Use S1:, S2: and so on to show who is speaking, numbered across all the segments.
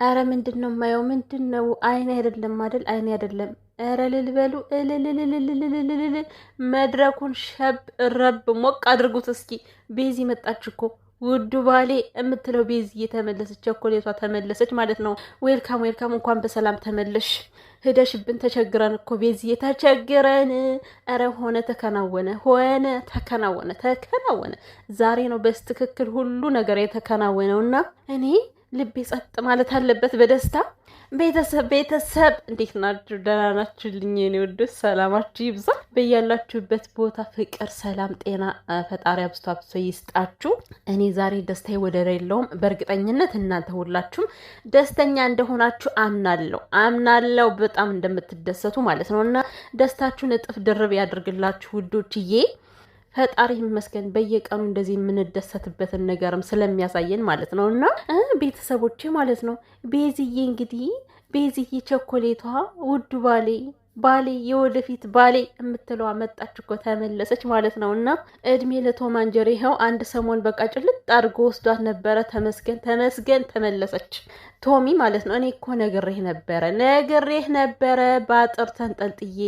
S1: አረ ምንድነው ማየው? ምንድነው? አይኔ አይደለም አይደል? አይኔ አይደለም። አረ ልልበሉ እልልልልልልልል መድረኩን ሸብ ረብ ሞቅ አድርጉት እስኪ። ቤዚ መጣች እኮ ውዱ ባሌ የምትለው ቤዚ እየተመለሰች ቸኮሌቷ ተመለሰች ማለት ነው። ዌልካም ዌልካም፣ እንኳን በሰላም ተመለሽ። ሄደሽብን ተቸግረን እኮ ቤዚ ተቸግረን። አረ ሆነ ተከናወነ፣ ሆነ ተከናወነ፣ ተከናወነ። ዛሬ ነው በስትክክል ሁሉ ነገር የተከናወነውና እኔ ልቤ ጸጥ ማለት አለበት በደስታ። ቤተሰብ እንዴት ናችሁ? ደህና ናችሁልኝ? የኔ ወዶች ሰላማችሁ ይብዛ በያላችሁበት ቦታ። ፍቅር፣ ሰላም፣ ጤና ፈጣሪ አብዝቶ አብዝቶ ይስጣችሁ። እኔ ዛሬ ደስታዬ ወደር የለውም። በእርግጠኝነት እናንተ ሁላችሁም ደስተኛ እንደሆናችሁ አምናለሁ በጣም እንደምትደሰቱ ማለት ነው። እና ደስታችሁን እጥፍ ድርብ ያድርግላችሁ ውዶችዬ። ፈጣሪ ይመስገን በየቀኑ እንደዚህ የምንደሰትበትን ነገርም ስለሚያሳየን ማለት ነው። እና ቤተሰቦቼ ማለት ነው ቤዝዬ እንግዲህ ቤዝዬ ቸኮሌቷ ውዱ ባሌ የወደፊት ባሌ የምትለዋ መጣች እኮ ተመለሰች ማለት ነው። እና እድሜ ለቶም አንጀር ይኸው አንድ ሰሞን በቃ ጭልጥ አድርጎ ወስዷት ነበረ። ተመስገን ተመለሰች ቶሚ ማለት ነው። እኔ እኮ ነግሬህ ነበረ በአጥር ተንጠልጥዬ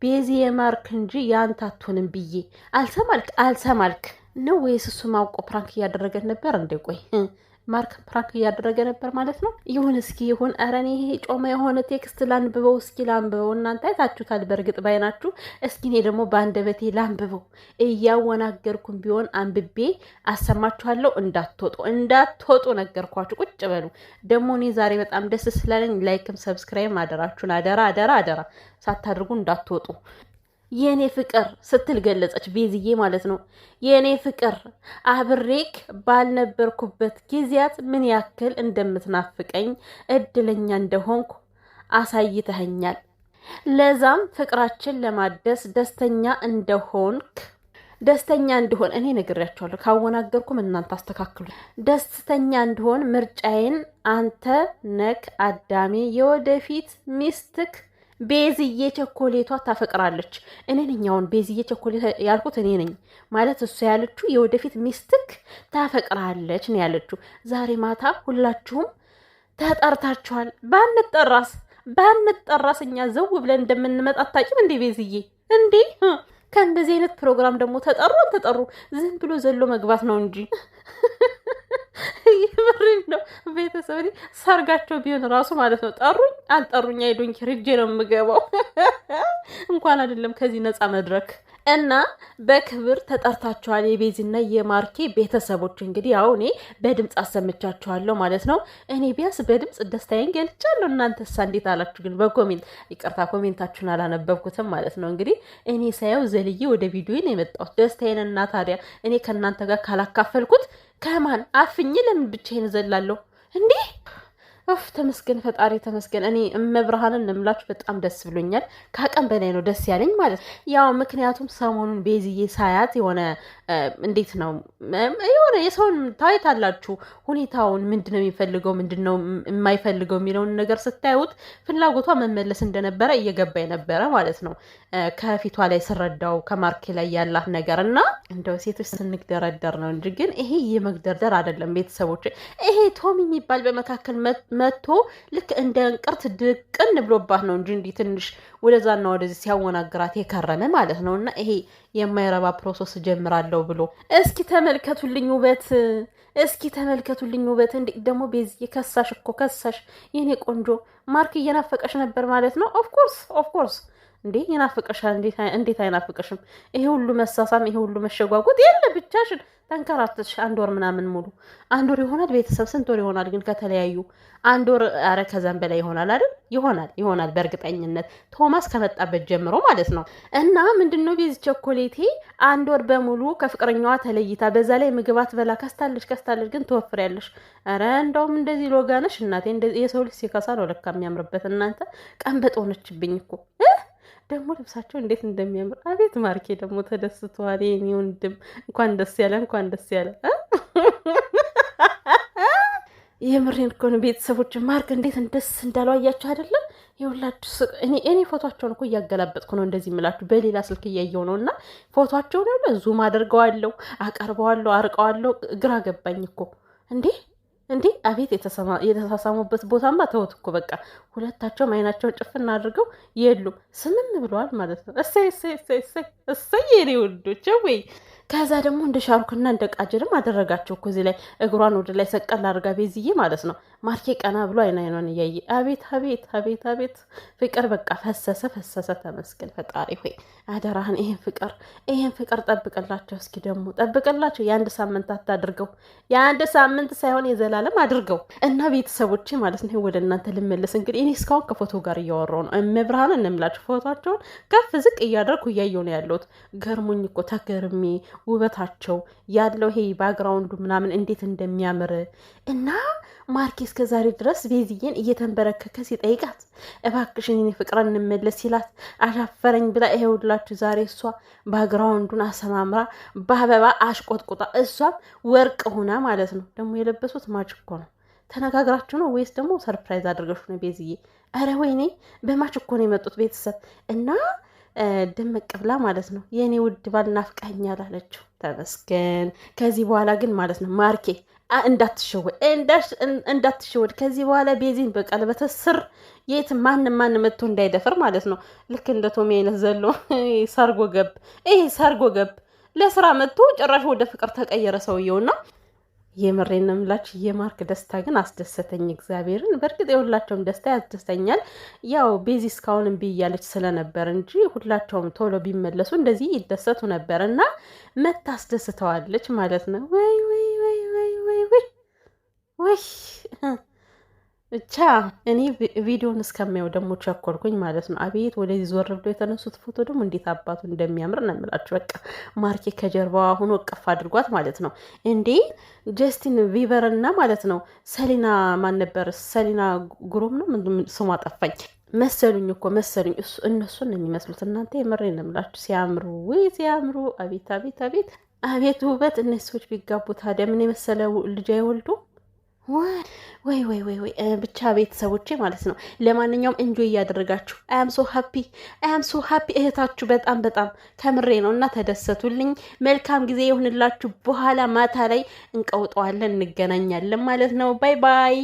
S1: ቤዚ የማርክ እንጂ ያንተ አትሆንም ብዬ አልሰማልክ ነው ወይስ እሱ ማውቆ ፕራንክ እያደረገ ነበር እንዴ? ቆይ ማርክ ፕራንክ እያደረገ ነበር ማለት ነው። ይሁን እስኪ ይሁን። ኧረ እኔ ይሄ ጮማ የሆነ ቴክስት ላንብበው እስኪ ላንብበው። እናንተ አይታችሁታል በእርግጥ ባይናችሁ። እስኪ እኔ ደግሞ በአንደበቴ ላንብበው። እያወናገርኩም ቢሆን አንብቤ አሰማችኋለሁ። እንዳትወጡ ነገርኳችሁ። ቁጭ በሉ። ደግሞ እኔ ዛሬ በጣም ደስ ስላለኝ ላይክም ሰብስክራይብ አደራችሁን። አደራ ሳታድርጉ እንዳትወጡ። የኔ ፍቅር ስትል ገለጸች ቤዝዬ ማለት ነው። የኔ ፍቅር አብሬክ ባልነበርኩበት ጊዜያት ምን ያክል እንደምትናፍቀኝ እድለኛ እንደሆንኩ አሳይተኸኛል። ለዛም ፍቅራችን ለማደስ ደስተኛ እንደሆን እኔ ነግሬያቸዋለሁ። ካወናገርኩም እናንተ አስተካክሉ። ደስተኛ እንደሆን ምርጫዬን አንተ ነክ አዳሜ የወደፊት ሚስትክ ቤዝዬ ቸኮሌቷ ታፈቅራለች። እኔ ነኝ አሁን ቤዝዬ ቸኮሌቷ ያልኩት እኔ ነኝ ማለት እሷ ያለችው የወደፊት ሚስትክ ታፈቅራለች ነው ያለችው። ዛሬ ማታ ሁላችሁም ተጠርታችኋል። ባንጠራስ እኛ ዘው ብለን እንደምንመጣ አታውቂም እንዴ ቤዝዬ? እንዴ ከእንደዚህ አይነት ፕሮግራም ደግሞ ተጠሩ ዝም ብሎ ዘሎ መግባት ነው እንጂ ይምሪን ነው ቤተሰብ ሰርጋቸው ቢሆን ራሱ ማለት ነው ጠሩኝ አልጠሩኝ አይዶኝ ርጄ ነው የምገባው። እንኳን አይደለም ከዚህ ነፃ መድረክ እና በክብር ተጠርታችኋል። የቤዚና የማርኬ ቤተሰቦች እንግዲህ ያው እኔ በድምፅ አሰምቻችኋለሁ ማለት ነው። እኔ ቢያንስ በድምፅ ደስታዬን ገልጫለሁ። እናንተሳ እንዴት አላችሁ? ግን በኮሜንት ይቅርታ ኮሜንታችሁን አላነበብኩትም ማለት ነው። እንግዲህ እኔ ሳየው ዘልዬ ወደ ቪዲዮ ነው የመጣሁት ደስታዬን እና ታዲያ እኔ ከእናንተ ጋር ካላካፈልኩት ከማን አፍኝ ለምን ብቻዬን እዘላለሁ እንዴ? ተመስገን ፈጣሪ ተመስገን። እኔ እመብርሃንን እንምላችሁ በጣም ደስ ብሎኛል። ከአቅም በላይ ነው ደስ ያለኝ ማለት ነው። ያው ምክንያቱም ሰሞኑን ቤዝዬ ሳያት የሆነ እንዴት ነው የሆነ የሰውን ታይታላችሁ ሁኔታውን ምንድነው የሚፈልገው ምንድነው የማይፈልገው የሚለውን ነገር ስታዩት ፍላጎቷ መመለስ እንደነበረ እየገባኝ ነበረ ማለት ነው። ከፊቷ ላይ ስረዳው ከማርኬ ላይ ያላት ነገር እና እንደው ሴቶች ስንግደረደር ነው እንጂ ግን ይሄ የመግደርደር አይደለም ቤተሰቦች። ይሄ ቶም የሚባል በመካከል መጥቶ ልክ እንደ እንቅርት ድቅን ብሎባት ነው እንጂ እንዲህ ትንሽ ወደዛና ወደዚህ ሲያወናግራት የከረመ ማለት ነው። እና ይሄ የማይረባ ፕሮሰስ ጀምራለሁ ብሎ እስኪ ተመልከቱልኝ ውበት እንዴ! ደግሞ ቤዝዬ ከሳሽ የኔ ቆንጆ ማርክ እየናፈቀሽ ነበር ማለት ነው። ኦፍኮርስ እንዴ ይናፍቀሻል። እንዴት አይናፍቀሽም? ይሄ ሁሉ መሳሳም ይሄ ሁሉ መሸጓጎጥ የለ ብቻሽን ተንከራተሽ 1 ወር ምናምን ሙሉ 1 ወር ይሆናል ቤተሰብ። ስንት ወር ይሆናል ግን ከተለያዩ? 1 ወር አረ ከዛም በላይ ይሆናል አይደል? ይሆናል በእርግጠኝነት ቶማስ ከመጣበት ጀምሮ ማለት ነው። እና ምንድነው ቤዚ ቸኮሌቴ 1 ወር በሙሉ ከፍቅረኛዋ ተለይታ በዛ ላይ ምግብ አትበላ ከስታለሽ ግን ትወፍሪያለሽ። አረ እንደውም እንደዚህ ሎጋነሽ እናቴ። የሰው ልጅ ሲከሳ ነው ለካ የሚያምርበት። እናንተ ቀንበጥ ሆነችብኝ እኮ ደግሞ ልብሳቸው እንዴት እንደሚያምር አቤት! ማርኬ ደግሞ ተደስተዋል። የኔ ወንድም እንኳን ደስ ያለ የምሬን እኮ ነው ቤተሰቦች። ማርክ እንዴት ደስ እንዳለው አያችሁ አይደለም? ይኸውላችሁ እኔ ፎቶቸውን እኮ እያገላበጥኩ ነው እንደዚህ የምላችሁ በሌላ ስልክ እያየው ነው። እና ፎቶቸውን ዙም አድርገዋለሁ፣ አቀርበዋለሁ፣ አርቀዋለሁ። ግራ ገባኝ እኮ እንዴ! እንዴ አቤት የተሳሳሙበት ቦታማ ተውት እኮ በቃ ሁለታቸውም አይናቸውን ጭፍና አድርገው የሉም ስምም ብለዋል ማለት ነው። እሰይ እሰይ እሰይ እሰይ እሰይ የኔ ወልዶች ወይ ከዛ ደግሞ እንደ ሻሩክና እንደ ቃጅልም አደረጋቸው እኮ እዚህ ላይ እግሯን ወደ ላይ ሰቀል አድርጋ ቤዝዬ ማለት ነው። ማርኬ ቀና ብሎ አይኗን እያየ አቤት አቤት አቤት አቤት ፍቅር በቃ ፈሰሰ ፈሰሰ። ተመስገን ፈጣሪ ሆይ አደራህን ይሄን ፍቅር ጠብቅላቸው። እስኪ ደግሞ ጠብቅላቸው። የአንድ ሳምንት አታድርገው፣ የአንድ ሳምንት ሳይሆን የዘላለም አድርገው እና ቤተሰቦች ማለት ነው። ወደ እናንተ ልመለስ እንግዲህ እኔ እስካሁን ከፎቶ ጋር እያወራሁ ነው። እመብርሃን እንምላቸው ፎቶቸውን ከፍ ዝቅ እያደረኩ እያየሁ ነው ያለሁት። ገርሞኝ እኮ ተገርሜ ውበታቸው ያለው ይሄ ባግራውንዱ ምናምን እንዴት እንደሚያምር እና ማርኬ እስከ ዛሬ ድረስ ቤዝዬን እየተንበረከከ ሲጠይቃት እባክሽን የኔ ፍቅር እንመለስ ሲላት አሻፈረኝ ብላ ይሄውላችሁ ዛሬ እሷ ባግራውንዱን አሰማምራ በአበባ አሽቆጥቁጣ እሷም ወርቅ ሆና ማለት ነው። ደግሞ የለበሱት ማች እኮ ነው። ተነጋግራችሁ ነው ወይስ ደግሞ ሰርፕራይዝ አድርገሽ ነው ቤዝዬ? አረ ወይኔ በማች እኮ ነው የመጡት ቤተሰብ እና ደመቅ ብላ ማለት ነው። የእኔ ውድ ባል ናፍቀኸኛል አለችው። ተመስገን። ከዚህ በኋላ ግን ማለት ነው ማርኬ እንዳትሸወድ ከዚህ በኋላ ቤዚን በቀለበት ስር የት ማንም መጥቶ እንዳይደፍር ማለት ነው። ልክ እንደ ቶሚ አይነት ዘሎ ሰርጎ ገብ ለስራ መጥቶ ጭራሽ ወደ ፍቅር ተቀየረ ሰውየውና የምሬን ነው የምላችሁ። የማርክ ደስታ ግን አስደሰተኝ እግዚአብሔርን። በእርግጥ የሁላቸውም ደስታ ያስደስተኛል። ያው ቤዚ እስካሁን እምቢ እያለች ስለነበር እንጂ ሁላቸውም ቶሎ ቢመለሱ እንደዚህ ይደሰቱ ነበር እና መታ አስደስተዋለች ማለት ነው። ወይ ወይ ወይ ወይ ወይ ወይ ወይ ብቻ እኔ ቪዲዮን እስከማየው ደግሞ ቸኮልኩኝ ማለት ነው። አቤት ወደዚህ ዞር ብሎ የተነሱት ፎቶ ደግሞ እንዴት አባቱ እንደሚያምር ነው የምላችሁ። በቃ ማርኬ ከጀርባዋ ሆኖ እቅፍ አድርጓት ማለት ነው። እንዴ ጀስቲን ቢበር እና ማለት ነው ሰሊና ማን ነበር? ሰሊና ጉሩም ነው ስሟ ጠፋኝ መሰሉኝ እኮ እነሱን ነው የሚመስሉት። እናንተ የምሬን ነው የምላችሁ። ሲያምሩ ወይ ሲያምሩ! አቤት አቤት አቤት አቤት ውበት! እነዚህ ሰዎች ቢጋቡ ታዲያ ምን የመሰለ ልጅ አይወልዱ? ወይ ወይ ወይ ወይ ብቻ ቤተሰቦቼ ማለት ነው። ለማንኛውም እንጆይ እያደረጋችሁ አያም ሶ ሀፒ እህታችሁ በጣም በጣም ከምሬ ነው እና ተደሰቱልኝ። መልካም ጊዜ የሆንላችሁ። በኋላ ማታ ላይ እንቀውጠዋለን፣ እንገናኛለን ማለት ነው። ባይ ባይ